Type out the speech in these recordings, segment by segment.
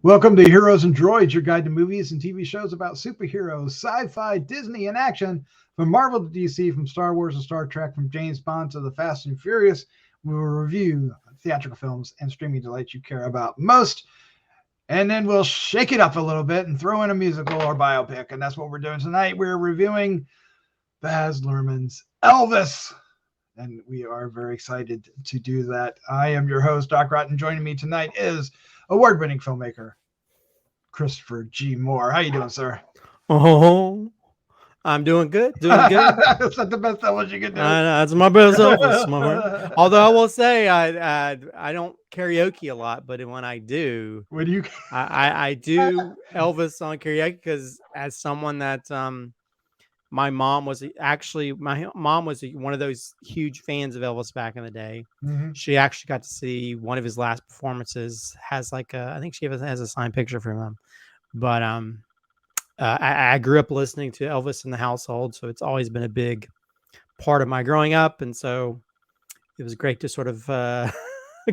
Welcome to Heroes and Droids, your guide to movies and TV shows about superheroes, sci-fi, Disney, and action. From Marvel to DC, from Star Wars to Star Trek, from James Bond to the Fast and Furious, we will review theatrical films and streaming delights you care about most. And then we'll shake it up a little bit and throw in a musical or biopic. And that's what we're doing tonight. We're reviewing Baz Luhrmann's Elvis. And we are very excited to do that. I am your host, Doc Rotten. Joining me tonight is award-winning filmmaker Christopher G. Moore. How you doing, sir? Oh, I'm doing good. Doing good. That's not the best Elvis you can do. That's my best Elvis, my friend. Although I will say I don't karaoke a lot, but when I do, When you I do Elvis on karaoke because as someone that my mom was one of those huge fans of Elvis back in the day. Mhm. She actually got to see one of his last performances. I think she has a signed picture from him. But I grew up listening to Elvis in the household, so it's always been a big part of my growing up, and so it was great to sort of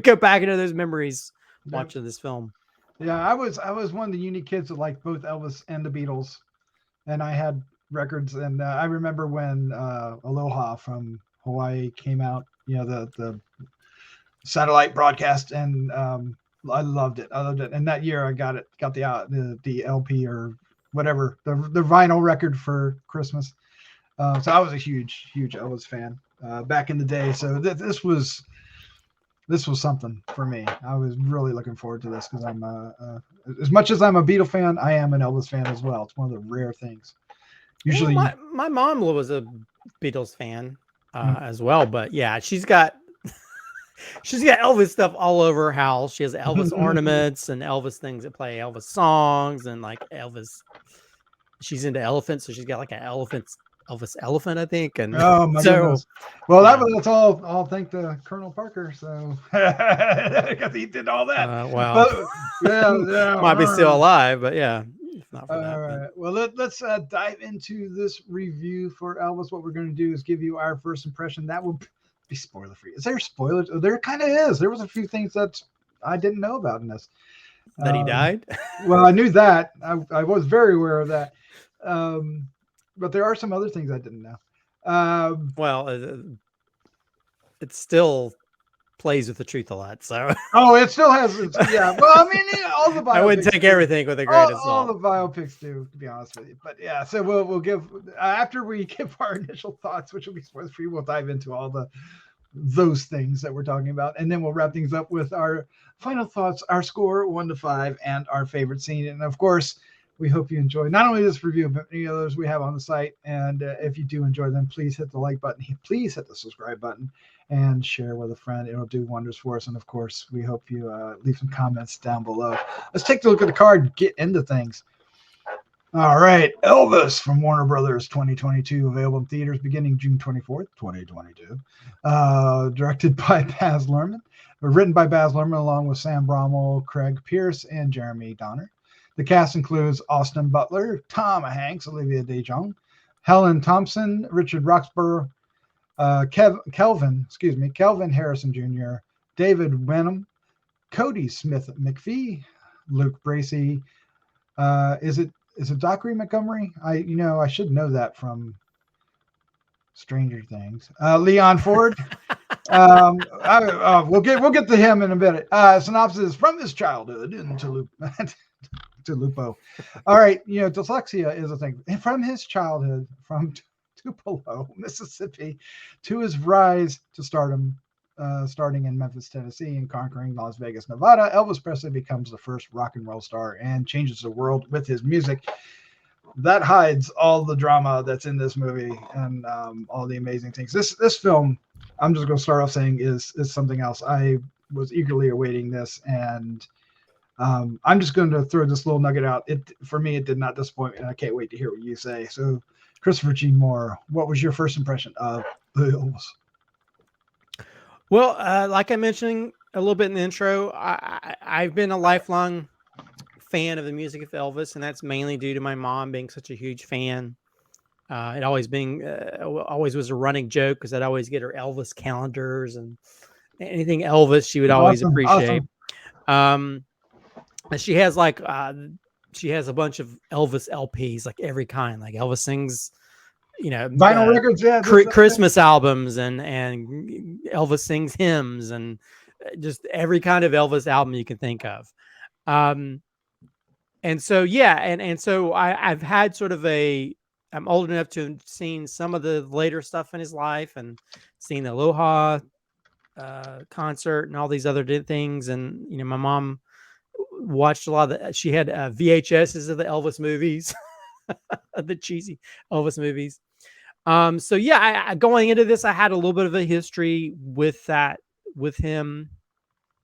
go back into those memories watching this film. Yeah, I was one of the unique kids that liked both Elvis and the Beatles, and I had records. And I remember when Aloha from Hawaii came out, the satellite broadcast, and I loved it. And that year I got the LP or whatever, the vinyl record for Christmas. So I was a huge Elvis fan back in the day. So this was something for me. I was really looking forward to this because I'm as much as I'm a Beatle fan, I am an Elvis fan as well. It's one of the rare things. Usually, my mom was a Beatles fan as well, but yeah, she's got Elvis stuff all over her house. She has Elvis ornaments and Elvis things that play Elvis songs and like Elvis. She's into elephants, so she's got like an Elvis elephant, I think. And oh my goodness! Well, yeah. That's all thanks to Colonel Parker. So because he did all that. Wow. Yeah, might be still alive, but yeah. Not for that, right. Well, let's dive into this review for Elvis. What we're going to do is give you our first impression. That will be spoiler free. Is there spoilers? There kind of is. There was a few things that I didn't know about in this. That he died? Well, I knew that. I was very aware of that. But there are some other things I didn't know. Well, it still plays with the truth a lot. So it still has. Yeah. Well, I mean, all the biopics. I wouldn't take everything with a grain of salt. All the biopics do, to be honest with you. But yeah, so we'll give after we give our initial thoughts, which will be spoiler free. We'll dive into all those things that we're talking about, and then we'll wrap things up with our final thoughts, our score 1 to 5, and our favorite scene. And of course, we hope you enjoy not only this review, but any others we have on the site. And if you do enjoy them, please hit the like button. Please hit the subscribe button and share with a friend. It'll do wonders for us. And of course, we hope you leave some comments down below. Let's take a look at the card and get into things. All right. Elvis from Warner Brothers 2022, available in theaters beginning June 24th, 2022. Directed by Baz Luhrmann, written by Baz Luhrmann along with Sam Bromwell, Craig Pierce, and Jeremy Donner. The cast includes Austin Butler, Tom Hanks, Olivia de-Jong, Helen Thompson, Richard Roxburgh, Kelvin Harrison Jr., David Wenham, Cody Smith McPhee, Luke Bracey. Is it Dockery Montgomery? I should know that from Stranger Things. Leon Ford. We'll get to him in a bit. Synopsis: from his childhood to Lupo. All right, dyslexia is a thing. From his childhood, from Tupelo, Mississippi, to his rise to stardom, starting in Memphis, Tennessee, and conquering Las Vegas, Nevada, Elvis Presley becomes the first rock and roll star and changes the world with his music. That hides all the drama that's in this movie and all the amazing things. This film, I'm just going to start off saying, is something else. I was eagerly awaiting this, and I'm just going to throw this little nugget out. For me, it did not disappoint, and I can't wait to hear what you say. So, Christopher G. Moore, what was your first impression of the Elvis? Well, like I mentioned a little bit in the intro, I've been a lifelong fan of the music of Elvis, and that's mainly due to my mom being such a huge fan. It always was a running joke because I'd always get her Elvis calendars and anything Elvis she would always Awesome, appreciate. awesome. And she has like she has a bunch of Elvis LPs, like every kind. Like Elvis sings, Vinyl records, yeah. Christmas albums, and Elvis sings hymns, and just every kind of Elvis album you can think of. And so yeah, and so I've had sort of I'm old enough to have seen some of the later stuff in his life and seen the Aloha concert and all these other things. And my mom watched a lot of she had VHSs of the Elvis movies, the cheesy Elvis movies. So yeah, going into this, I had a little bit of a history with him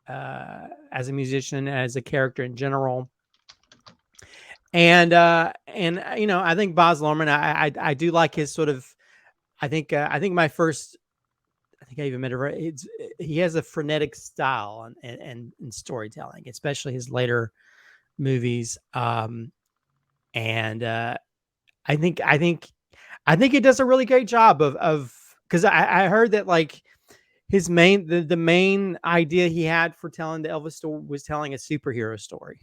as a musician, as a character in general. And I think Baz Luhrmann, I do like his sort of, I think my first, I think I even met her. He has a frenetic style and storytelling, especially his later movies. And I think he does a really great job of because I heard that like his the main idea he had for telling the Elvis story was telling a superhero story,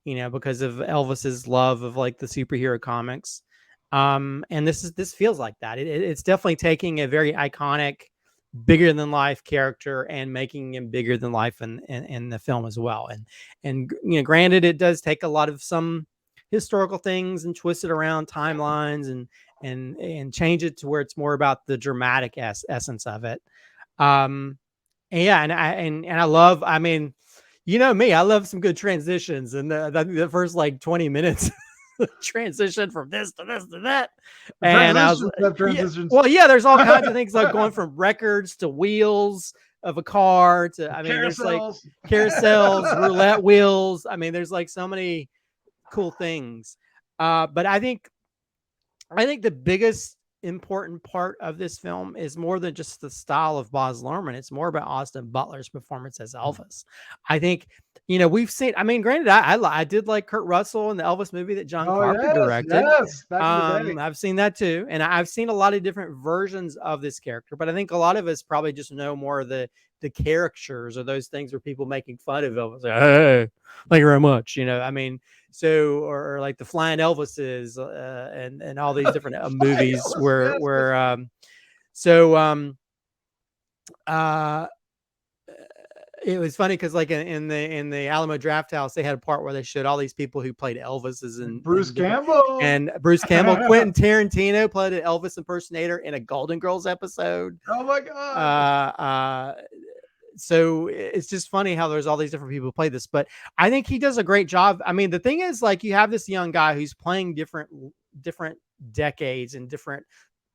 because of Elvis's love of like the superhero comics. And this feels like that. It's definitely taking a very iconic, bigger than life character and making him bigger than life in the film as well. And granted, it does take a lot of some historical things and twist it around timelines and change it to where it's more about the dramatic essence of it. And yeah, and I love, I mean, me, I love some good transitions, and the first like 20 minutes transition from this to this to that. And I was yeah, there's all kinds of things like going from records to wheels of a car to, I mean, there's like carousels, roulette wheels. I mean, there's like so many cool things. But I think the biggest important part of this film is more than just the style of Baz Luhrmann. It's more about Austin Butler's performance as Elvis. I think, we've seen, I mean, granted, I did like Kurt Russell in the Elvis movie that John Carpenter directed. Yes, back in the day. I've seen that too. And I've seen a lot of different versions of this character, but I think a lot of us probably just know more of the caricatures or those things where people making fun of Elvis. Like, hey, thank you very much. I mean, so, or like the Flying Elvises and all these different movies it was funny because like in the Alamo Drafthouse, they had a part where they showed all these people who played Elvises and Bruce Campbell. Quentin Tarantino played an Elvis impersonator in a Golden Girls episode. Oh my God. So it's just funny how there's all these different people who play this, but I think he does a great job. I mean, the thing is, like, you have this young guy who's playing different decades and different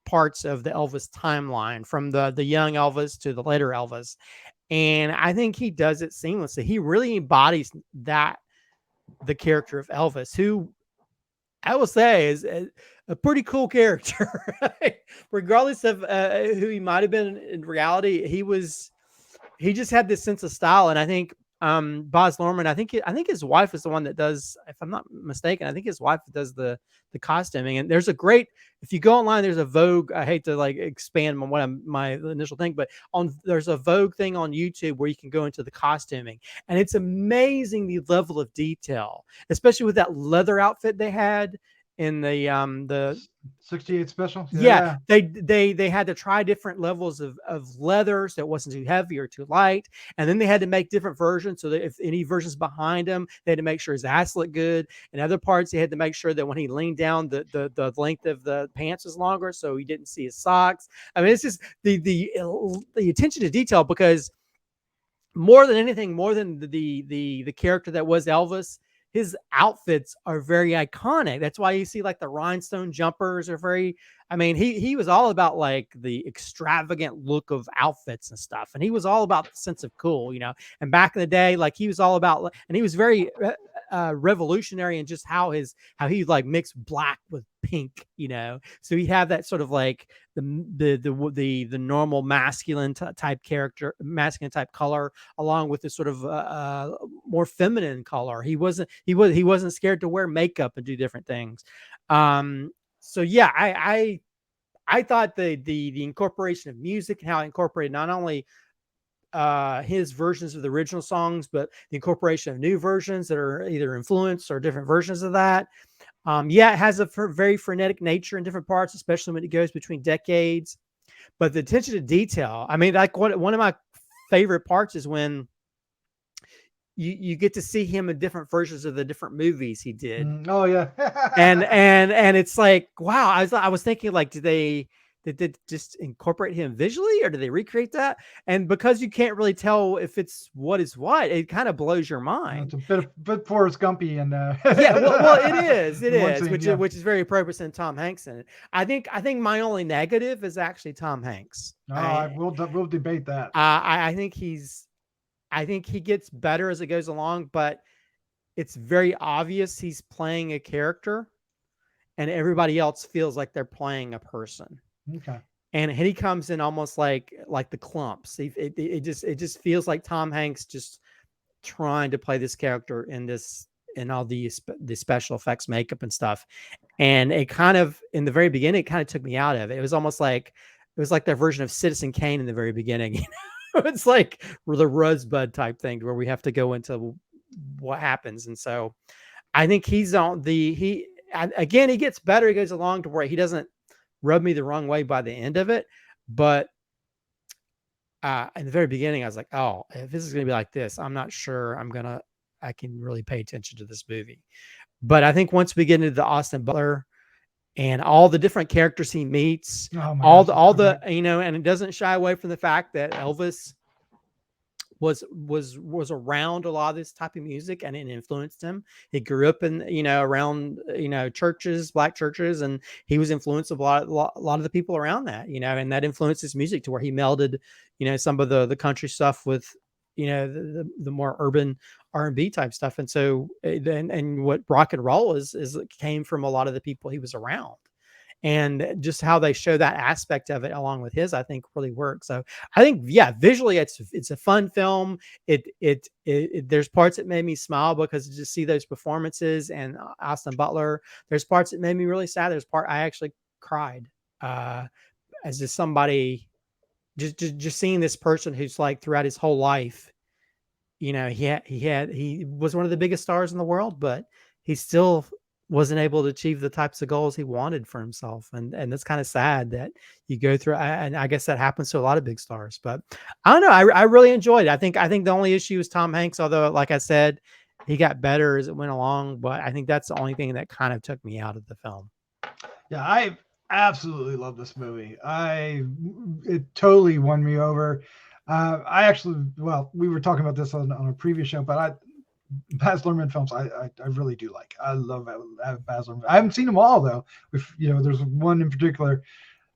parts of the Elvis timeline, from the young Elvis to the later Elvis. And I think he does it seamlessly. He really embodies the character of Elvis, who I will say is a pretty cool character, regardless of who he might have been in reality. He just had this sense of style. And I think Baz Luhrmann, I think his wife is the one that does, if I'm not mistaken, I think his wife does the costuming. And there's a great, if you go online, there's a Vogue, I hate to like expand on my initial thing, but there's a Vogue thing on YouTube where you can go into the costuming, and it's amazing the level of detail, especially with that leather outfit they had in the 68 special. Yeah. They had to try different levels of leather so it wasn't too heavy or too light, and then they had to make different versions so that if any versions behind him, they had to make sure his ass looked good, and other parts they had to make sure that when he leaned down, the length of the pants was longer so he didn't see his socks. I mean, it's just the attention to detail, because more than anything, more than the character that was Elvis, his outfits are very iconic. That's why you see like the rhinestone jumpers are very, I mean, he was all about like the extravagant look of outfits and stuff. And he was all about the sense of cool, and back in the day, like he was all about, and he was very revolutionary in just how he like mixed black with pink, so he'd have that sort of like the normal masculine type character, masculine type color, along with this sort of more feminine color. He wasn't scared to wear makeup and do different things. So yeah, I thought the incorporation of music and how it incorporated not only his versions of the original songs, but the incorporation of new versions that are either influenced or different versions of that. Yeah, it has a very frenetic nature in different parts, especially when it goes between decades. But the attention to detail, I mean, like one of my favorite parts is when you get to see him in different versions of the different movies he did. Oh yeah. And it's like, wow, I was thinking, like, did they just incorporate him visually, or did they recreate that? And because you can't really tell if it's what is what, it kind of blows your mind. It's a bit Forrest Gumpy and Yeah, well, it is, one scene, yeah. which is very appropriate in Tom Hanks in it. I think my only negative is actually Tom Hanks. We'll debate that. I think I think he gets better as it goes along, but it's very obvious he's playing a character, and everybody else feels like they're playing a person. Okay. And he comes in almost like the clumps. It just feels like Tom Hanks just trying to play this character in all the special effects, makeup and stuff. And it kind of, in the very beginning, it kind of took me out of it. It was almost like their version of Citizen Kane in the very beginning. It's like the Rosebud type thing where we have to go into what happens. And so I think he's on he gets better. He goes along to where he doesn't rub me the wrong way by the end of it. But in the very beginning, I was like, oh, if this is going to be like this, I'm not sure I can really pay attention to this movie. But I think once we get into the Austin Butler and all the different characters he meets, all the, you know, and it doesn't shy away from the fact that Elvis was around a lot of this type of music, and it influenced him. He grew up in, you know, around, you know, churches, black churches, and he was influenced a lot of the people around that, you know, and that influenced his music to where he melded, you know, some of the country stuff with, you know, the more urban R&B type stuff. And so and what rock and roll is came from a lot of the people he was around. And just how they show that aspect of it along with his, I think really works. So I think, yeah, visually it's a fun film. There's parts that made me smile because to just see those performances and Austin Butler. There's parts that made me really sad. There's part I actually cried as just somebody just seeing this person who's like throughout his whole life, you know, he was one of the biggest stars in the world, but he still wasn't able to achieve the types of goals he wanted for himself. And that's kind of sad that you go through, and I guess that happens to a lot of big stars, but I don't know. I really enjoyed it. I think the only issue is Tom Hanks, although like I said, he got better as it went along, but I think that's the only thing that kind of took me out of the film. Yeah, I absolutely love this movie. It totally won me over. I actually, well, we were talking about this on a previous show, but Baz Luhrmann films I really do like. I love Baz Luhrmann. I haven't seen them all though. You know, there's one in particular,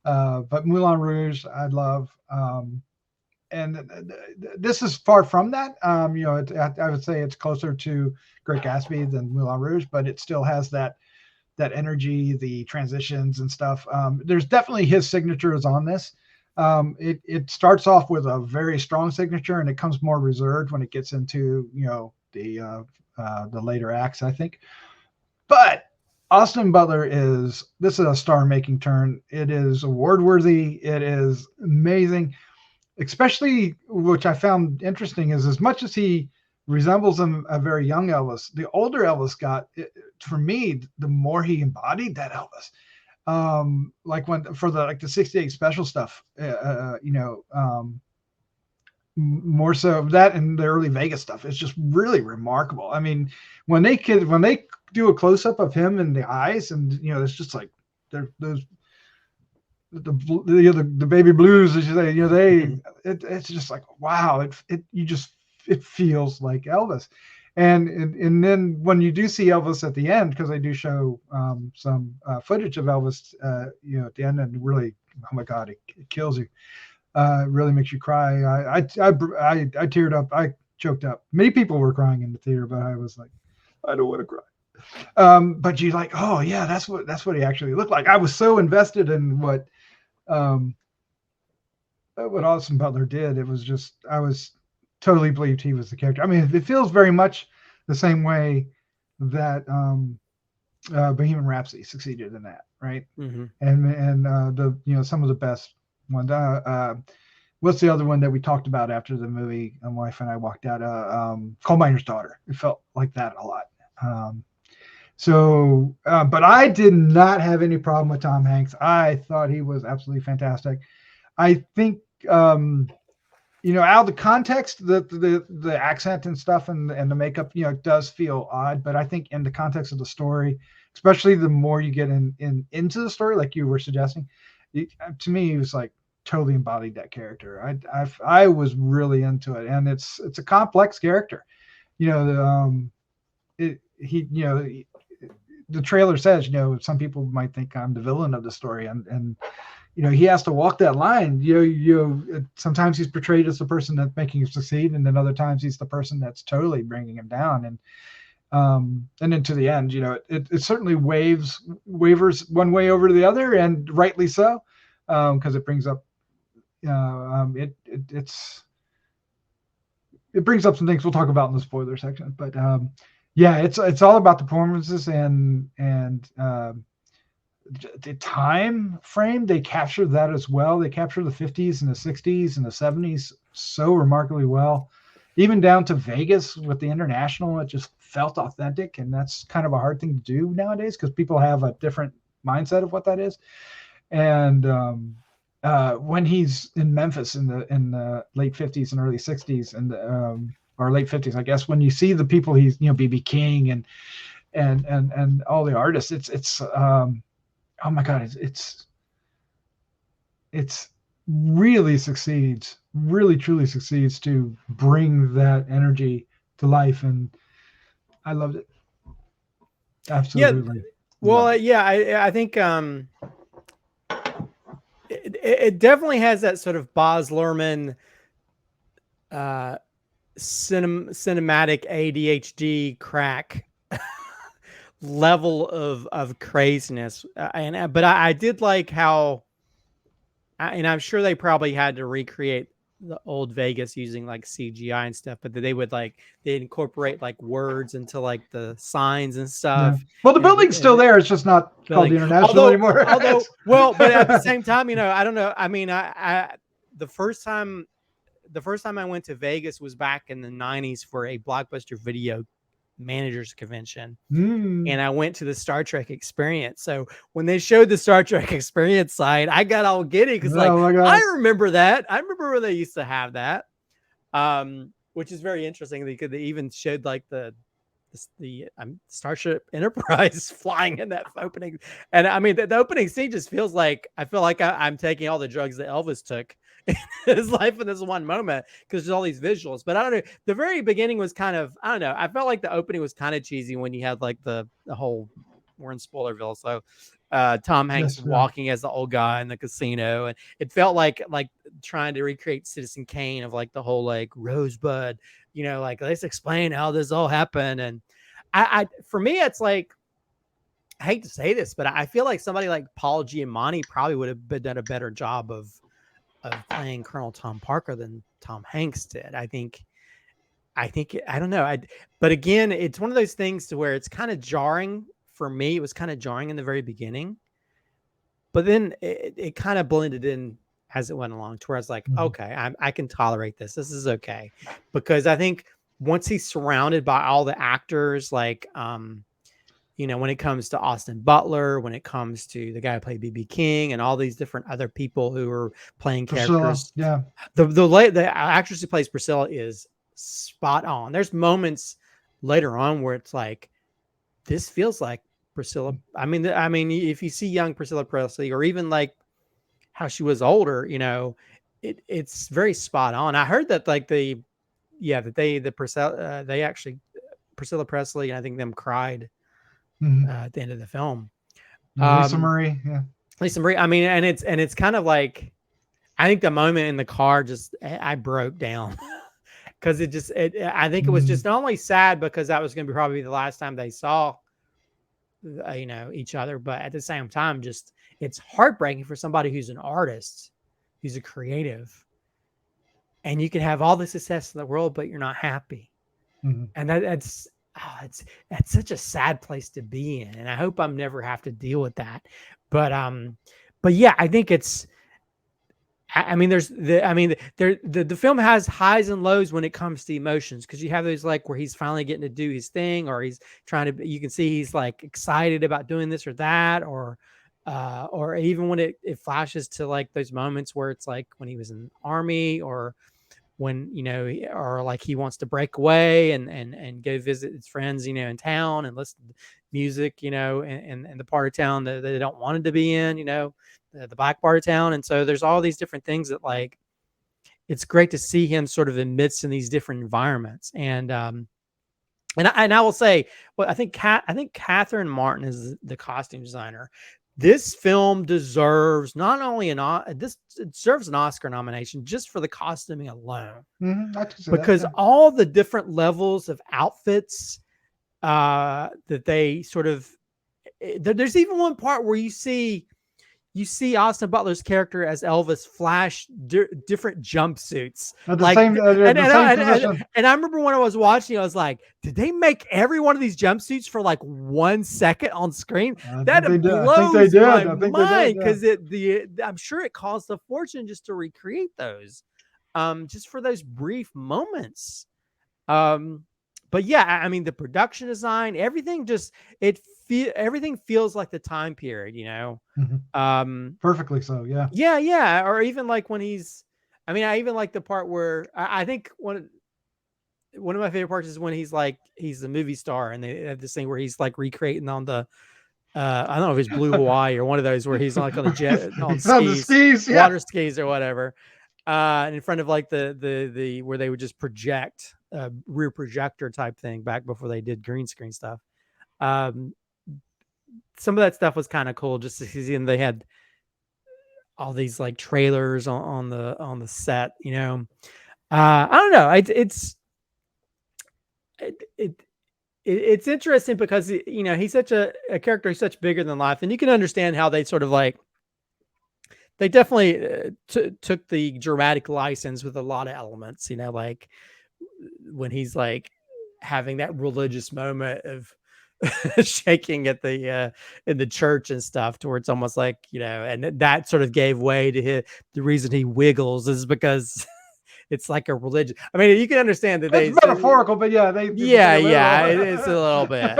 but Moulin Rouge I love. And this is far from that. You know, I would say it's closer to Great Gatsby than Moulin Rouge, but it still has that energy, the transitions and stuff. There's definitely his signature is on this. It starts off with a very strong signature, and it comes more reserved when it gets into, you know, the later acts, I think. But Austin Butler this is a star-making turn. It is award-worthy. It is amazing, especially, which I found interesting, is as much as he resembles a very young Elvis, the older Elvis got, for me, the more he embodied that Elvis. Like when for the 68 special stuff, you know, more so that and the early Vegas stuff. It's just really remarkable. I mean, when they do a close up of him in the eyes, and you know, it's just like those the baby blues, as you say, you know, it's just like, wow, it feels like Elvis. And then when you do see Elvis at the end, because they do show some footage of Elvis, you know, at the end, and really, oh my God, it kills you. It really makes you cry. I teared up. I choked up. Many people were crying in the theater, but I was like, I don't want to cry. But you're like, oh yeah, that's what he actually looked like. I was so invested in what Austin Butler did. It was just, I was totally believed he was the character. I mean, it feels very much the same way that Bohemian Rhapsody succeeded in that, right? Mm-hmm. And the some of the best ones. What's the other one that we talked about after the movie? My wife and I walked out. Coal Miner's Daughter. It felt like that a lot. But I did not have any problem with Tom Hanks. I thought he was absolutely fantastic. I think out of the context, the accent and stuff and the makeup, does feel odd. But I think in the context of the story, especially the more you get into the story, like you were suggesting, to me, he was like totally embodied that character. I was really into it, and it's a complex character. The trailer says, some people might think I'm the villain of the story, and he has to walk that line. Sometimes he's portrayed as the person that's making him succeed, and then other times he's the person that's totally bringing him down. And then to the end, it certainly wavers one way over to the other, and rightly so, because it brings up it brings up some things we'll talk about in the spoiler section. But yeah, it's all about the performances and the time frame. They capture that as well. They capture the 50s and the 60s and the 70s so remarkably well, even down to Vegas with the international. It just felt authentic, and that's kind of a hard thing to do nowadays because people have a different mindset of what that is. And when he's in Memphis in the late 50s and early 60s and or late 50s, I guess, when you see the people he's B.B. King and all the artists, it's oh my God, it's really succeeds, really truly succeeds to bring that energy to life, and I loved it. Absolutely. Yeah. Well, yeah, I think it definitely has that sort of Baz Luhrmann cinematic ADHD crack level of craziness, but I did like how, and I'm sure they probably had to recreate the old Vegas using like CGI and stuff, but they would they incorporate like words into like the signs and stuff. Yeah. Well, the building's still there. It's just not called the International anymore. Well, but at the same time, I don't know. I mean, I the first time I went to Vegas was back in the 90s for a Blockbuster Video managers convention, and I went to the Star Trek Experience. So when they showed the Star Trek Experience side, I got all giddy because I remember that. I remember when they used to have that, which is very interesting because they even showed like the Starship Enterprise flying in that opening. And I mean, the opening scene just feels like, I feel like I'm taking all the drugs that Elvis took in his life in this one moment, because there's all these visuals. But I don't know, the very beginning was kind of, I don't know, I felt like the opening was kind of cheesy when you had like the whole, we're in Spoilerville, so Tom Hanks walking as the old guy in the casino, and it felt like trying to recreate Citizen Kane of like the whole like Rosebud, like let's explain how this all happened. And I for me, it's like, I hate to say this, but I feel like somebody like Paul Giamatti probably would have done a better job of playing Colonel Tom Parker than Tom Hanks did. I think I don't know. But again, it's one of those things to where it's kind of jarring for me. It was kind of jarring in the very beginning, but then it kind of blended in as it went along to where I was like, okay, I can tolerate this. This is okay. Because I think once he's surrounded by all the actors, like, when it comes to Austin Butler, when it comes to the guy who played B.B. King and all these different other people who are playing characters. Yeah. The actress who plays Priscilla is spot on. There's moments later on where it's like, this feels like Priscilla. I mean, if you see young Priscilla Presley, or even like how she was older, it's very spot on. I heard that Priscilla Presley, and I think them cried at the end of the film. Lisa Marie, yeah. Lisa Marie. I mean, and it's kind of like, I think the moment in the car, I broke down because I think it was just not only sad because that was going to be probably the last time they saw, each other, but at the same time, just, it's heartbreaking for somebody who's an artist, who's a creative, and you can have all the success in the world, but you're not happy. And it's such a sad place to be in, and I hope I'm never have to deal with that. But yeah, I think it's. I mean, the film has highs and lows when it comes to emotions, because you have those like where he's finally getting to do his thing, or he's trying to. You can see he's like excited about doing this or that, or even when it flashes to like those moments where it's like when he was in the army, or when or like he wants to break away and go visit his friends in town and listen to music and the part of town that they don't want him to be in, the black part of town. And so there's all these different things that like it's great to see him sort of amidst in these different environments. And I will say, well, I think Catherine Martin is the costume designer. This film deserves not only this it deserves an Oscar nomination just for the costuming alone, because all the different levels of outfits that they sort of. There's even one part where you see Austin Butler's character as Elvis flash different jumpsuits. And I remember when I was watching, I was like, did they make every one of these jumpsuits for like 1 second on screen? That blows my mind, because I'm sure it cost a fortune just to recreate those, just for those brief moments. But yeah, I mean, the production design, everything everything feels like the time period, perfectly so. Yeah. Or even like when I even like the part where I think one of my favorite parts is when he's a movie star and they have this thing where he's like recreating on the I don't know if it's Blue Hawaii or one of those where he's like on the jet on skis, water skis or whatever, and in front of like the where they would just project rear projector type thing back before they did green screen stuff. Some of that stuff was kind of cool just to see, and they had all these like trailers on the set, I don't know. It's interesting because he's such a character who's such bigger than life, and you can understand how they sort of like they definitely took the dramatic license with a lot of elements, like when he's like having that religious moment of shaking at the in the church and stuff, to where it's almost like and that sort of gave way to the reason he wiggles is because it's like a religion. I mean, you can understand that it's metaphorical, but yeah, it's a little bit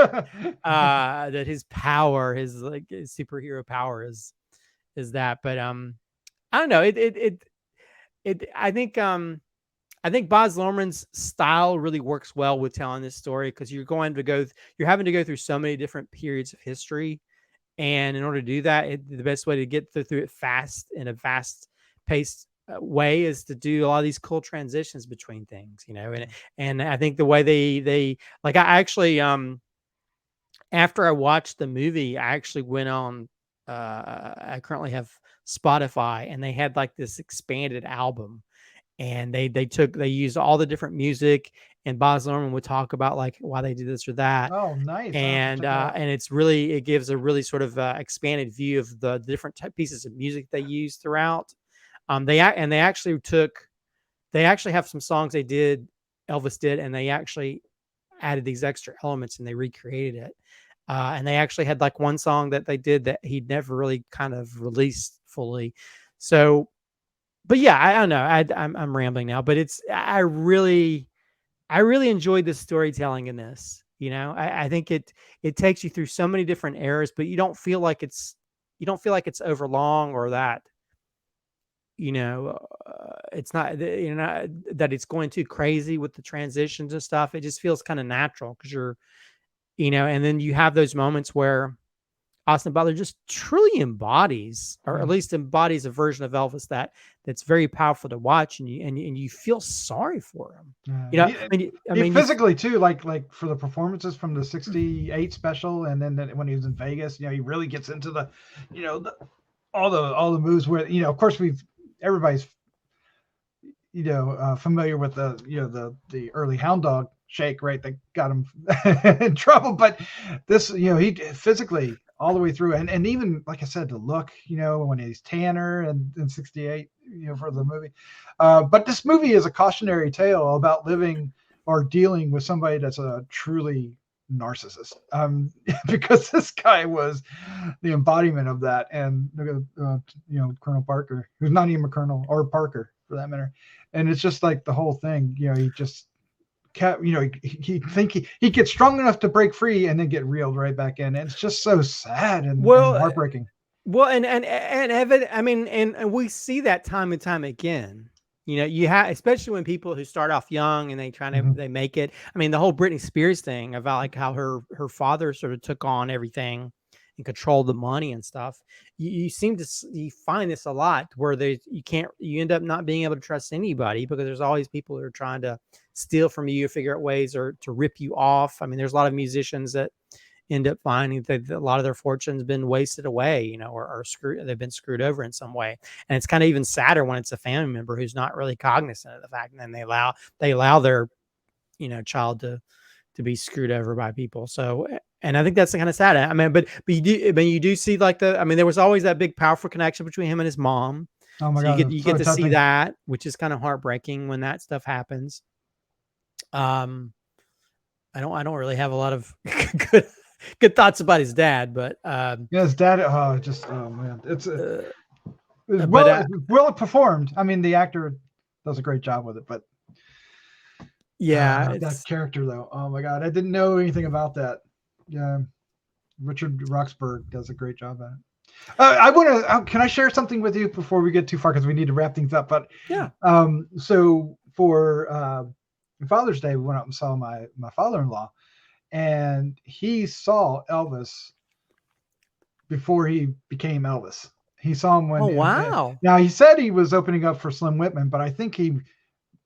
that his power, his superhero power is that. But I don't know. I think Baz Luhrmann's style really works well with telling this story, because you're having to go through so many different periods of history, and in order to do that, the best way to get through it fast in a fast paced way is to do a lot of these cool transitions between things, and I think the way they like, I actually after I watched the movie, I actually went on. I currently have Spotify, and they had like this expanded album. And they used all the different music, and Baz Luhrmann would talk about like why they did this or that. Oh, nice. And it gives a really sort of expanded view of the different pieces of music they use throughout. They actually have some songs Elvis did, and they actually added these extra elements and they recreated it. And they actually had like one song that they did that he'd never really kind of released fully. So, but yeah, I don't know. I'm rambling now, but I really enjoyed the storytelling in this. I think it takes you through so many different eras, but you don't feel like it's overlong, or that it's not that it's going too crazy with the transitions and stuff. It just feels kind of natural, because you're and then you have those moments where Austin Butler just truly embodies, or at least embodies, a version of Elvis that's very powerful to watch, and you feel sorry for him. Physically too, like for the performances from the '68 special, and then when he was in Vegas, he really gets into the, all the moves where of course everybody's familiar with the early Hound Dog shake, right? That got him in trouble, but this he physically all the way through, and even like I said, the look, when he's Tanner and in '68, for the movie. But this movie is a cautionary tale about living or dealing with somebody that's a truly narcissist, because this guy was the embodiment of that. And Colonel Parker, who's not even a colonel, or Parker for that matter. And it's just like the whole thing, he just kept, he gets strong enough to break free and then get reeled right back in. It's just so sad and heartbreaking. Well, and Evan, I mean, and we see that time and time again. You have, especially when people who start off young and they they make it. I mean, the whole Britney Spears thing about like how her father sort of took on everything and controlled the money and stuff. You find this a lot where you end up not being able to trust anybody because there's always people who are trying to steal from you, figure out ways or to rip you off. I mean, there's a lot of musicians that end up finding that a lot of their fortune's been wasted away, or screwed. They've been screwed over in some way. And it's kind of even sadder when it's a family member who's not really cognizant of the fact, and then they allow their, child to be screwed over by people. So, and I think that's kind of sad. I mean, but you do see like there was always that big, powerful connection between him and his mom. Oh my God. You get to see that, which is kind of heartbreaking when that stuff happens. I don't really have a lot of good thoughts about his dad, but his dad, man, it's well performed. I mean, the actor does a great job with it, but that character though, oh my God, I didn't know anything about that. Yeah, Richard Roxburgh does a great job at it. I want to. Can I share something with you before we get too far, because we need to wrap things up? But yeah. So for Father's Day, we went out and saw my father-in-law. And he saw Elvis before he became Elvis. He saw him when. Oh, wow. Now, he said he was opening up for Slim Whitman, but I think he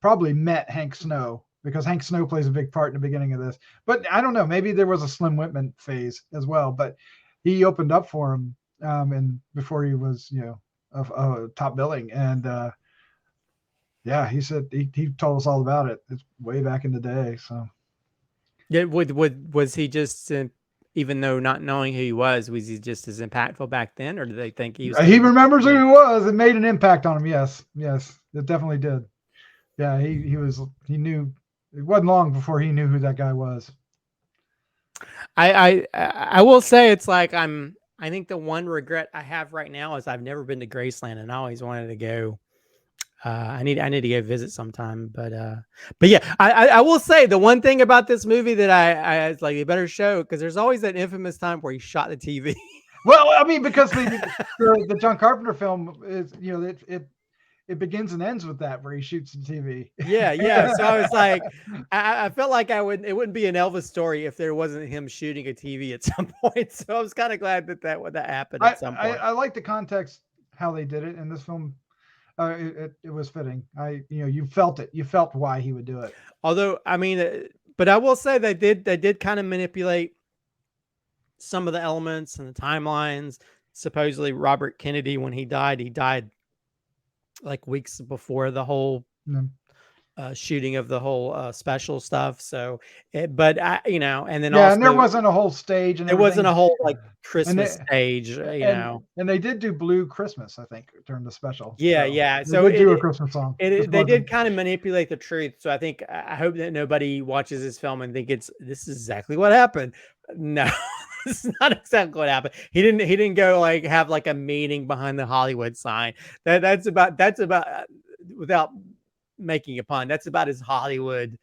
probably met Hank Snow, because Hank Snow plays a big part in the beginning of this. But I don't know. Maybe there was a Slim Whitman phase as well. But he opened up for him and before he was, top billing. And he said he told us all about it. It's way back in the day. So. Yeah, was he just, even though not knowing who he was he just as impactful back then, or do they think he was? He remembers who he was. It made an impact on him. Yes, it definitely did. Yeah, he knew. It wasn't long before he knew who that guy was. I will say it's like I think the one regret I have right now is I've never been to Graceland, and I always wanted to go. I need to go visit sometime, but yeah, I will say the one thing about this movie that I it's like, you better show, because there's always that infamous time where he shot the TV. Well, I mean, because the John Carpenter film is, it begins and ends with that, where he shoots the TV. Yeah. So I was like, I felt like it wouldn't be an Elvis story if there wasn't him shooting a TV at some point. So I was kind of glad that happened at some point. I like the context, how they did it in this film. It was fitting. You felt it. You felt why he would do it. Although, I mean, but I will say they did kind of manipulate some of the elements and the timelines. Supposedly Robert Kennedy, when he died like weeks before the whole shooting of the whole special stuff. So, and then and there wasn't a whole stage, and there wasn't a whole like Christmas stage, and they did do Blue Christmas, I think, during the special. Yeah. So they did do a Christmas song. They did kind of manipulate the truth. So I think, I hope that nobody watches this film and think this is exactly what happened. No. This is not exactly what happened. He didn't go like have like a meeting behind the Hollywood sign. That's about without making a pun. That's about his Hollywood.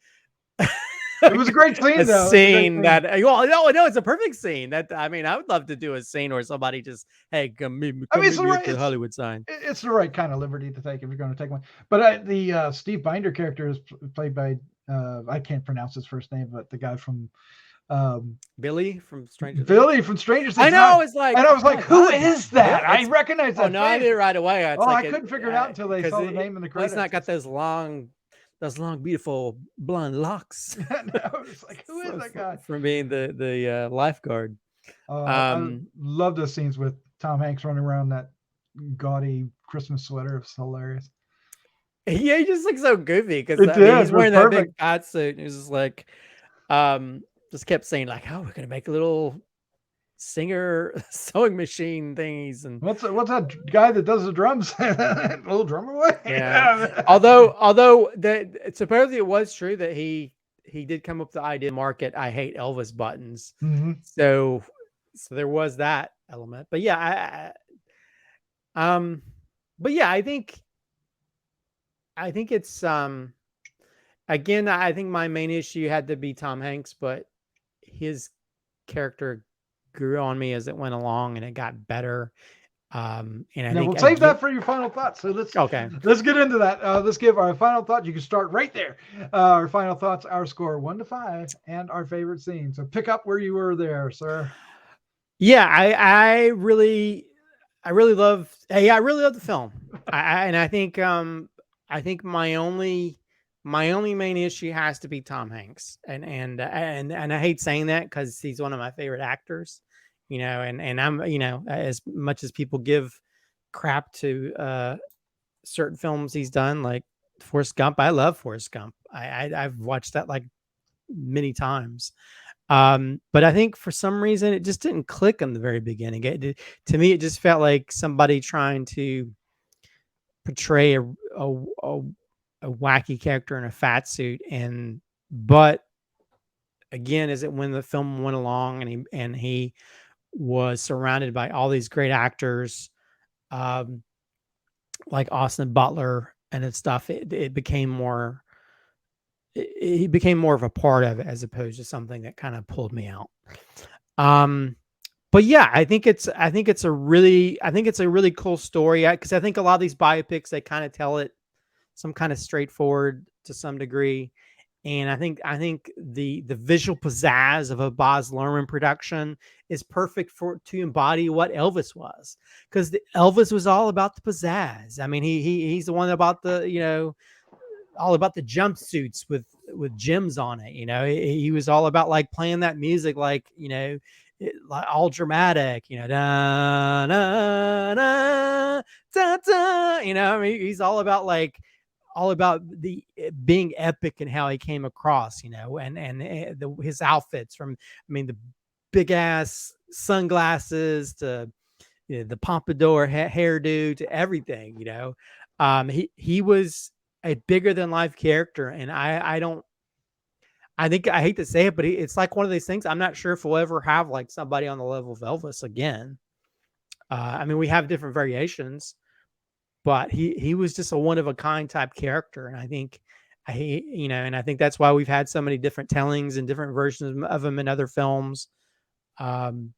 It was a great scene, though. It's a perfect scene. I would love to do a scene where somebody just, hey, come meet me at the Hollywood sign. It's the right kind of liberty to take if you're going to take one. But the Steve Binder character is played by I can't pronounce his first name, but the guy from Billy from Stranger Things. I know. It's like, and I was like, who is that? I recognize that. Oh no, I did it right away. I couldn't figure it out until they saw the name in the credits. He's not got those long, beautiful blonde locks. No, it's like, who is that guy? From being the lifeguard. I love those scenes with Tom Hanks running around that gaudy Christmas sweater. It's hilarious. Yeah, he just looks so goofy because he's wearing that big hot suit. And he's just like, just kept saying like, "Oh, we're gonna make a little singer sewing machine thingies." And what's that guy that does the drums? A little drummer boy. Yeah. although that supposedly it was true that he come up with the idea to market "I hate Elvis" buttons. Hmm. So there was that element. But yeah, um, but yeah, I think it's again, I think my main issue had to be Tom Hanks, but his character grew on me as it went along, and it got better. And I Now think we'll save again, that for your final thoughts. So okay, let's get into that. Let's give our final thoughts. You can start right there. Our final thoughts, our score 1 to 5, and our favorite scene. So pick up where you were there, sir. yeah, I really love, yeah, I really love the film. And I think my only main issue has to be Tom Hanks, and I hate saying that because he's one of my favorite actors, you know, and I'm, you know, as much as people give crap to certain films he's done, like Forrest Gump. I love Forrest Gump. I've watched that like many times. But I think for some reason it just didn't click in the very beginning. To me, it just felt like somebody trying to portray a wacky character in a fat suit, and but again, as it when the film went along and he was surrounded by all these great actors, um, like Austin Butler and stuff, it became more. He became more of a part of it as opposed to something that kind of pulled me out. Um, but yeah, I think it's a really cool story because I think a lot of these biopics they kind of tell it some kind of straightforward to some degree, and I think the visual pizzazz of a Baz Luhrmann production is perfect for to embody what Elvis was, because Elvis was all about the pizzazz. I mean, he's the one about the, you know, all about the jumpsuits with gems on it. You know, he was all about like playing that music, like, you know, like all dramatic, you know, da, da, da, da, da, you know, I mean, he's all about the being epic and how he came across, you know, and his outfits from, I mean, the big ass sunglasses to, you know, the pompadour hairdo to everything, you know. He was a bigger than life character, and I don't. I think I hate to say it, but it's like one of these things. I'm not sure if we'll ever have like somebody on the level of Elvis again. I mean, we have different variations, but he was just a one of a kind type character, and I think you know, and I think that's why we've had so many different tellings and different versions of him in other films. Um,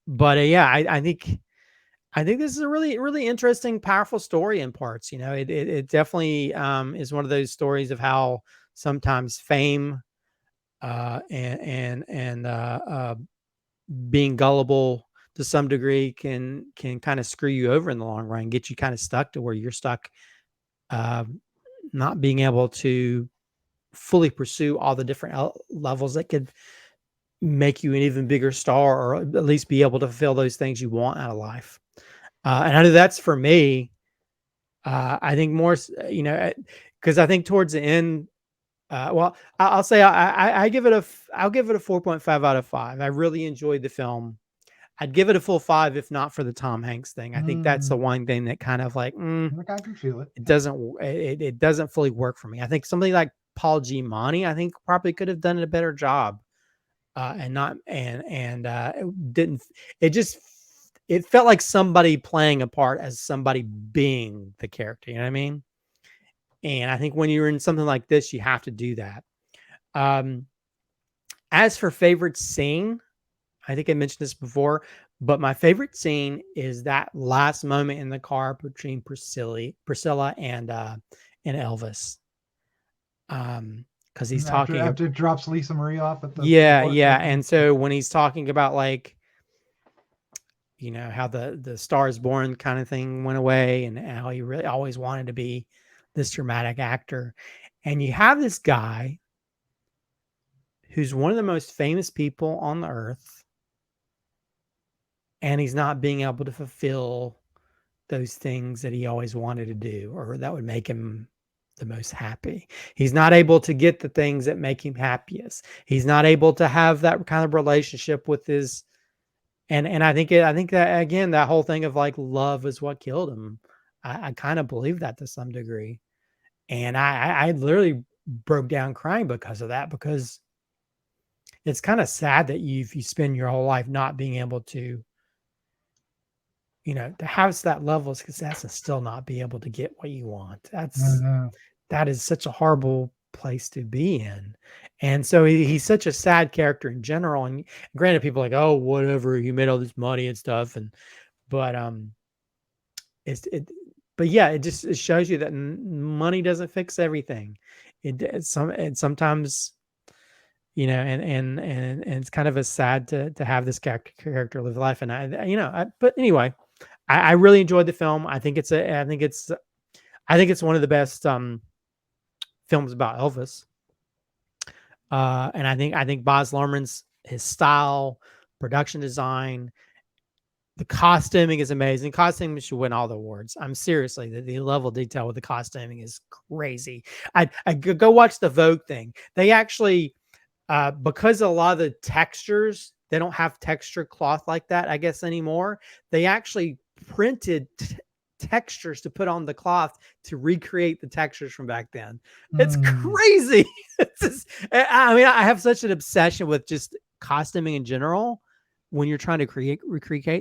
but yeah, I think this is a really, really interesting, powerful story in parts. You know, it definitely is one of those stories of how sometimes fame and being gullible to some degree can kind of screw you over in the long run, get you kind of stuck to where you're stuck, uh, not being able to fully pursue all the different levels that could make you an even bigger star, or at least be able to fulfill those things you want out of life. And I know that's for me. I think more, you know, because I think towards the end, well, I'll say I give it I'll give it a 4.5 out of 5. I really enjoyed the film. I'd give it a full 5 if not for the Tom Hanks thing. I think that's the Mm, one thing that kind of like, like I can feel it. it it doesn't fully work for me. I think somebody like Paul Giamatti, I think probably could have done a better job, and not it didn't. It just it felt like somebody playing a part as somebody being the character. You know what I mean? And I think when you're in something like this, you have to do that. Um, as for favorite scene, I think I mentioned this before, but my favorite scene is that last moment in the car between Priscilla and Elvis. Because he's talking. After it drops Lisa Marie off at the Yeah, port. yeah. And so when he's talking about like, you know, how the Star is Born kind of thing went away, and how he really always wanted to be this dramatic actor, and you have this guy who's one of the most famous people on the earth, and he's not being able to fulfill those things that he always wanted to do, or that would make him the most happy. He's not able to get the things that make him happiest. He's not able to have that kind of relationship with his, and I think that again, that whole thing of like love is what killed him. I kind of believe that to some degree. And I literally broke down crying because of that, because it's kind of sad that you spend your whole life not being able to, to have that level of success and still not be able to get what you want. I know. That is such a horrible place to be in. And so he's such a sad character in general. And granted, people are like, oh, whatever, he made all this money and stuff. But but yeah, it shows you that money doesn't fix everything. And sometimes, and it's kind of a sad to have this character live life. And but anyway, I really enjoyed the film. I think it's one of the best films about Elvis. And I think Baz Luhrmann's his style, production design, the costuming is amazing. Costuming should win all the awards. I'm seriously, the level of detail with the costuming is crazy. I go watch the Vogue thing. They actually, because a lot of the textures, they don't have texture cloth like that, I guess, anymore. They actually printed textures to put on the cloth to recreate the textures from back then. It's crazy. I have such an obsession with just costuming in general when you're trying to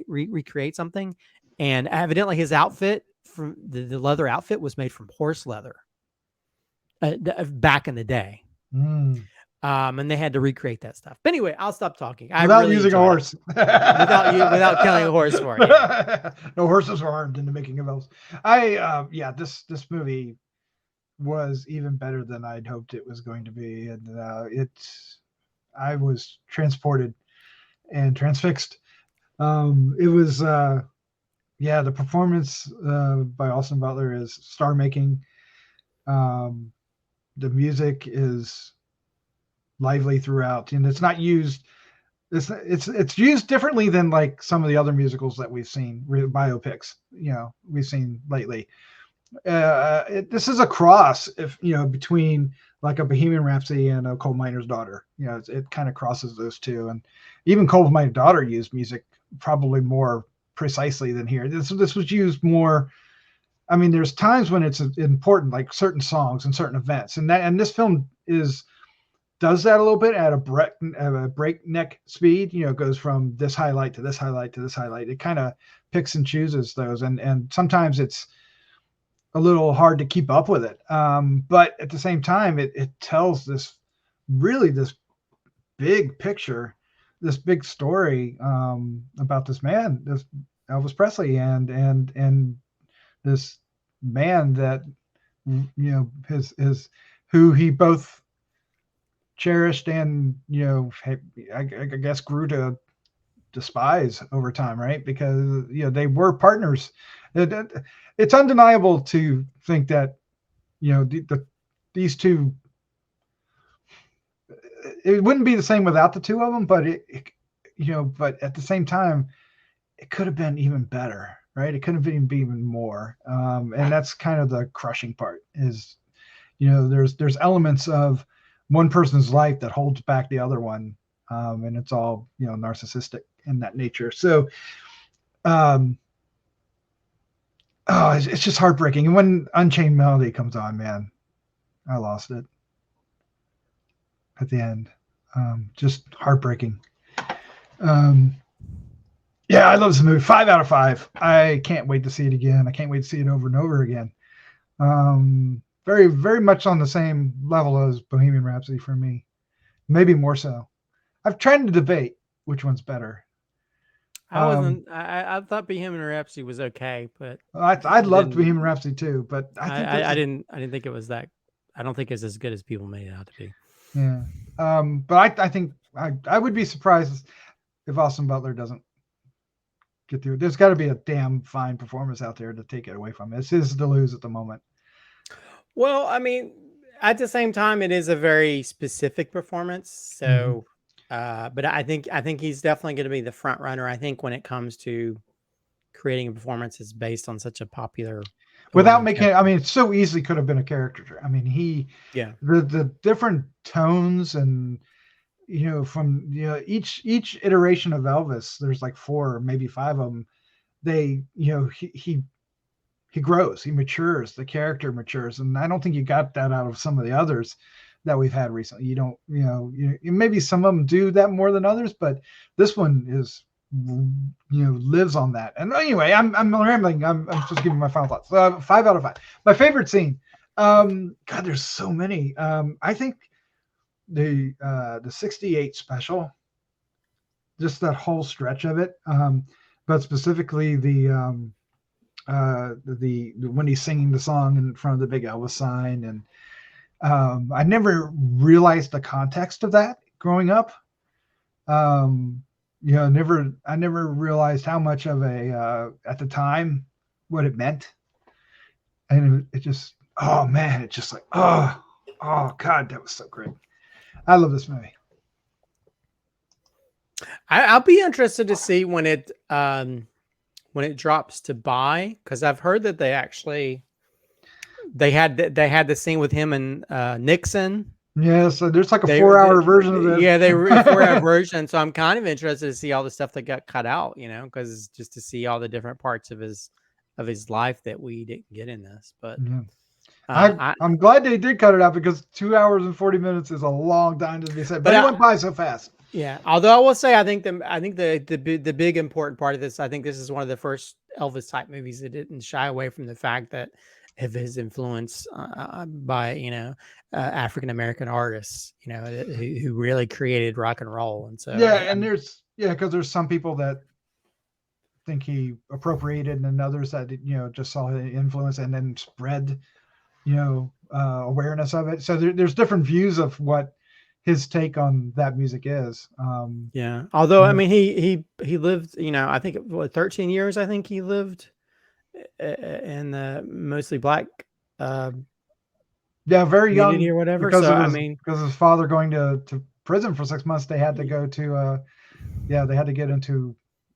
recreate something. And evidently his outfit, from the leather outfit, was made from horse leather back in the day. And they had to recreate that stuff. But anyway, I'll stop talking. Without using a horse. without killing a horse for it. Yeah. No horses were harmed in the making of Elves. This movie was even better than I'd hoped it was going to be. And I was transported and transfixed. It was, the performance by Austin Butler is star-making. The music is lively throughout, and it's not used. It's used differently than like some of the other musicals that we've seen, biopics. We've seen lately. This is a cross, between like a Bohemian Rhapsody and a Coal Miner's Daughter. It kind of crosses those two, and even Coal Miner's Daughter used music probably more precisely than here. This was used more. I mean, there's times when it's important, like certain songs and certain events, and this film does that a little bit at a breakneck speed. It goes from this highlight to this highlight to this highlight. It kind of picks and chooses those, and sometimes it's a little hard to keep up with it. But at the same time, it tells this big picture, this big story about this man, this Elvis Presley, and this man that his who he both cherished and I guess grew to despise over time, right? Because they were partners. It's undeniable to think that these two, it wouldn't be the same without the two of them, but but at the same time, it could have been even better, right? It could have been even more, and that's kind of the crushing part. Is there's elements of one person's life that holds back the other one, and it's all narcissistic in that nature. So it's just heartbreaking. And when Unchained Melody comes on, man, I lost it at the end. Just heartbreaking. I love this movie. 5 out of 5. I can't wait to see it again. I can't wait to see it over and over again. Very, very much on the same level as Bohemian Rhapsody for me. Maybe more so. I've tried to debate which one's better. I thought Bohemian Rhapsody was okay, but I loved Bohemian Rhapsody too. But I didn't think it was that. I don't think it's as good as people made it out to be. Yeah. But I think I would be surprised if Austin Butler doesn't get through. There's got to be a damn fine performance out there to take it away from it. It's his to lose at the moment. Well, I mean, at the same time, it is a very specific performance. So, but I think he's definitely going to be the front runner. I think when it comes to creating a performance, it's based on such a popular. Without making it, I mean, it so easily could have been a caricature. I mean, the different tones and from each iteration of Elvis, there's like 4 or maybe 5 of them. They he he grows, he matures, the character matures, and I don't think you got that out of some of the others that we've had recently. You don't, maybe some of them do that more than others, but this one is, lives on that. And anyway, I'm rambling. I'm just giving my final thoughts. 5 out of 5. My favorite scene. God, there's so many. I think the 68 special, just that whole stretch of it, but specifically the when he's singing the song in front of the big Elvis sign, and I never realized the context of that growing up. I never realized how much of a at the time what it meant, and it just, oh man, it's just like, oh God, that was so great. I love this movie. I'll be interested to see when it drops to buy, because I've heard that they had the scene with him and Nixon. Yeah, so there's like a 4-hour version of this. Yeah, they were a 4-hour version. So I'm kind of interested to see all the stuff that got cut out, because just to see all the different parts of his life that we didn't get in this. But yeah. I'm glad they did cut it out, because 2 hours and 40 minutes is a long time to be said. But it went by so fast. Yeah, although I will say, I think the big important part of this, I think this is one of the first Elvis type movies that didn't shy away from the fact that of his influence by African American artists, who really created rock and roll. And so because there's some people that think he appropriated, and others that just saw the influence and then spread awareness of it. So there's different views of what his take on that music is. Although I mean he lived, I think 13 years. I think he lived in the mostly black. Very young or whatever. Because because his father going to prison for 6 months, they had to go to they had to get into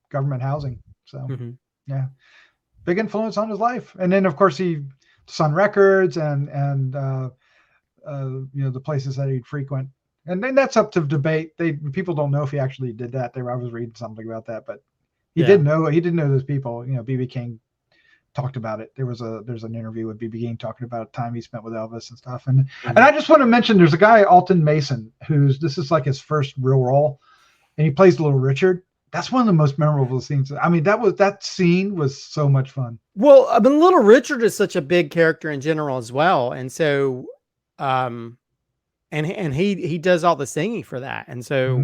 government housing. So big influence on his life. And then of course he Sun Records and the places that he'd frequent. And then that's up to debate. People don't know if he actually did that. I was reading something about that, but he did know. He didn't know those people. B.B. King talked about it. There's an interview with B.B. King talking about time he spent with Elvis and stuff. And I just want to mention, there's a guy, Alton Mason, this is like his first real role, and he plays Little Richard. That's one of the most memorable scenes. I mean, that scene was so much fun. Well, I mean, Little Richard is such a big character in general as well, and so. And he does all the singing for that. And so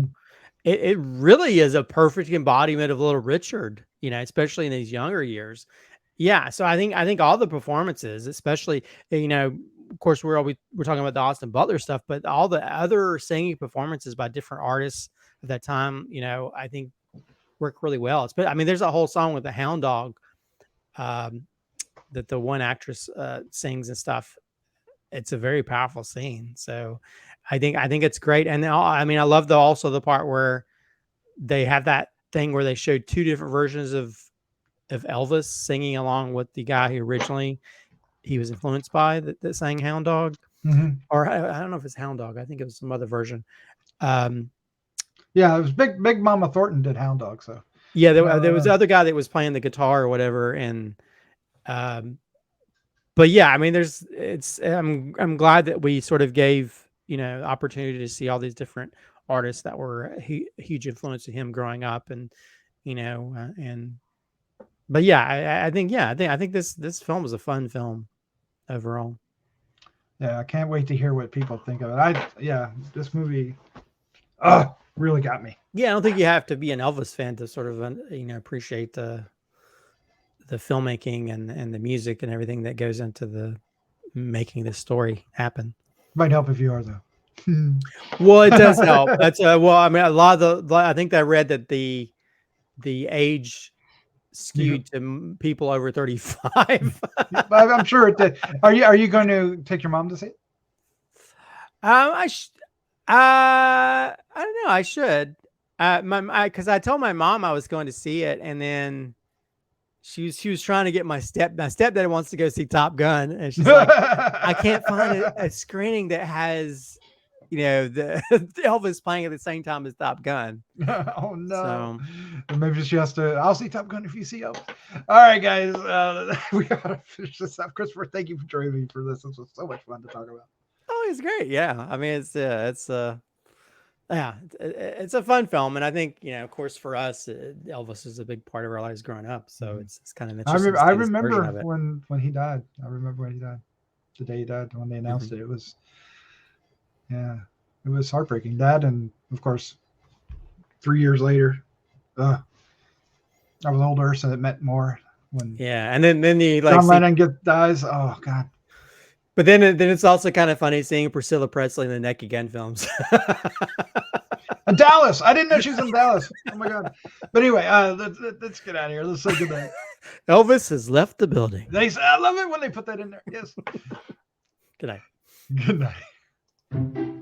it really is a perfect embodiment of Little Richard, especially in these younger years. Yeah. So I think all the performances, especially, of course, we're talking about the Austin Butler stuff, but all the other singing performances by different artists at that time, I think work really well. I mean, there's a whole song with the Hound Dog that the one actress sings and stuff. It's a very powerful scene. So I think it's great. And I mean, I love also the part where they have that thing where they showed 2 different versions of Elvis singing along with the guy who originally he was influenced by that sang Hound Dog. Or I don't know if it's Hound Dog. I think it was some other version. It was Big Mama Thornton did Hound Dog. So there was the other guy that was playing the guitar or whatever. And, but yeah, I mean, I'm glad that we sort of gave, opportunity to see all these different artists that were huge influence to him growing up. And, but yeah, I think this film is a fun film overall. Yeah. I can't wait to hear what people think of it. This movie, really got me. Yeah. I don't think you have to be an Elvis fan to sort of, appreciate the filmmaking and the music and everything that goes into the making this story happen. Might help if you are, though. Well, it does help. That's I mean, a lot of I think I read that the age skewed to people over 35. I'm sure it did. Are you going to take your mom to see it? I don't know. I should. Because I told my mom I was going to see it, and then she was trying to get my stepdad wants to go see Top Gun, and she's like, I can't find a screening that has the Elvis playing at the same time as Top Gun. Oh no! So Maybe she has to. I'll see Top Gun if you see Elvis. All right, guys, we gotta finish this up. Christopher, thank you for joining me for this. This was so much fun to talk about. oh, it's great. Yeah, I mean, it's a fun film, and I think of course, for us, Elvis is a big part of our lives growing up. So it's kind of interesting. I to see this version remember of it. when he died. I remember when he died. The day he died, when they announced it, it was it was heartbreaking. That, and of course, 3 years later, I was older, so it meant more. When and then you John Lennon dies. Oh God. But then it's also kind of funny seeing Priscilla Presley in the Neck Again films. And Dallas. I didn't know she was in Dallas. Oh my God. But anyway, let's get out of here. Let's say goodnight. Elvis has left the building. I love it when they put that in there. Yes. Good night. Good night.